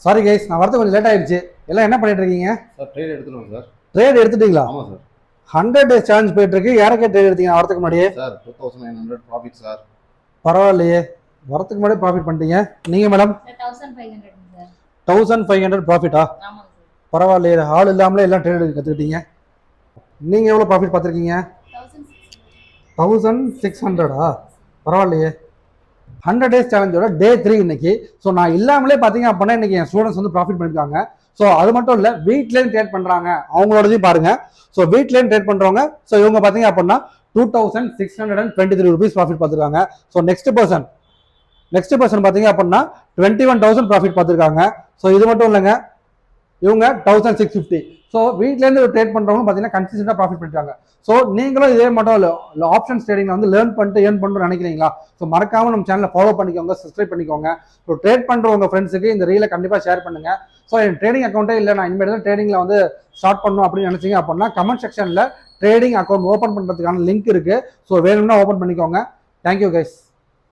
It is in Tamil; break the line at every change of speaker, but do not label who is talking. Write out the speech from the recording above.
சாரி கைஸ், நான் வரது கொஞ்சம் லேட் ஆயிடுச்சு. எல்லாம் என்ன பண்ணிட்டு இருக்கீங்க?
சார் ட்ரேட் எடுத்துட்டோம் சார்.
ட்ரேட் எடுத்துட்டீங்களா?
ஆமா சார்.
100 டேஸ் சேலஞ்ச் போயிட்டு இருக்கு. யாரக்கே ட்ரேட் எடுத்தீங்க வரதுக்கு முன்னாடியே?
Sir 2900 profit sir.
பரவாயில்லையே, வரதுக்கு முன்னாடியே ப்ராஃபிட் பண்ணிட்டீங்க. நீங்க மேடம்?
1500 சார்.
1500 ப்ராஃபிட்டா?
ஆமா சார்.
பரவாயில்லையே, ஆள் இல்லாமலே எல்லாம் ட்ரேட் எடுக்க கத்துக்கிட்டீங்க. நீங்க எவ்வளவு ப்ராஃபிட் பார்த்துருக்கீங்க? 1600. பரவாயில்லையே. 100 டேஸ் சேலஞ்சோட டே 3 இன்னைக்கு. ஸோ நான் இல்லாமலே பார்த்தீங்க அப்படின்னா இன்னைக்கு என் ஸ்டூடெண்ட்ஸ் வந்து ப்ராஃபிட் பண்ணிருக்காங்க. ஸோ அது மட்டும் இல்லை, வீட்லேயும் ட்ரேட் பண்ணுறாங்க, அவங்களோடதையும் பாருங்க. ஸோ வீட்லேயும் ட்ரேட் பண்ணுறவங்க, ஸோ இவங்க பார்த்தீங்க அப்படின்னா 2623 ருபீஸ் ப்ராஃபிட் பார்த்துருக்காங்க. ஸோ நெக்ஸ்ட் பர்சன் பார்த்தீங்க அப்படின்னா 21,000 ப்ராஃபிட் பார்த்துருக்காங்க. ஸோ இது மட்டும் இல்லைங்க, இவங்க 1650. ஸோ வீட்லேருந்து ட்ரேட் பண்ணுறவங்க பார்த்தீங்கன்னா கன்சிஸ்டண்டாக ப்ராஃபிட் பண்ணிட்டாங்க. ஸோ நீங்களும் இதே மட்டும் இல்லை ஆப்ஷன்ஸ் ட்ரேடிங் வந்து லேர்ன் பண்ணிட்டு ஏர்ன் பண்ணுறோம்னு நினைக்கிறீங்களா? ஸோ மறக்காம நம்ம சேனலை ஃபாலோ பண்ணிக்கோங்க, சப்ஸ்கிரைப் பண்ணிக்கோங்க. ஸோ ட்ரேட் பண்ணுற உங்கள் ஃப்ரெண்ட்ஸுக்கு இந்த ரீலை கண்டிப்பாக ஷேர் பண்ணுங்க. ஸோ என் ட்ரேடிங் அக்கௌண்ட்டே இல்லை, நான் இனிமேல் தான் ட்ரேடிங்கில் வந்து ஸ்டார்ட் பண்ணணும் அப்படின்னு நினச்சிங்க அப்படின்னா கமெண்ட் செக்ஷனில் ட்ரேடிங் அக்கௌண்ட் ஓப்பன் பண்ணுறதுக்கான லிங்க் இருக்குது. ஸோ வேணும்னா ஓப்பன் பண்ணிக்கோங்க. Thank you guys.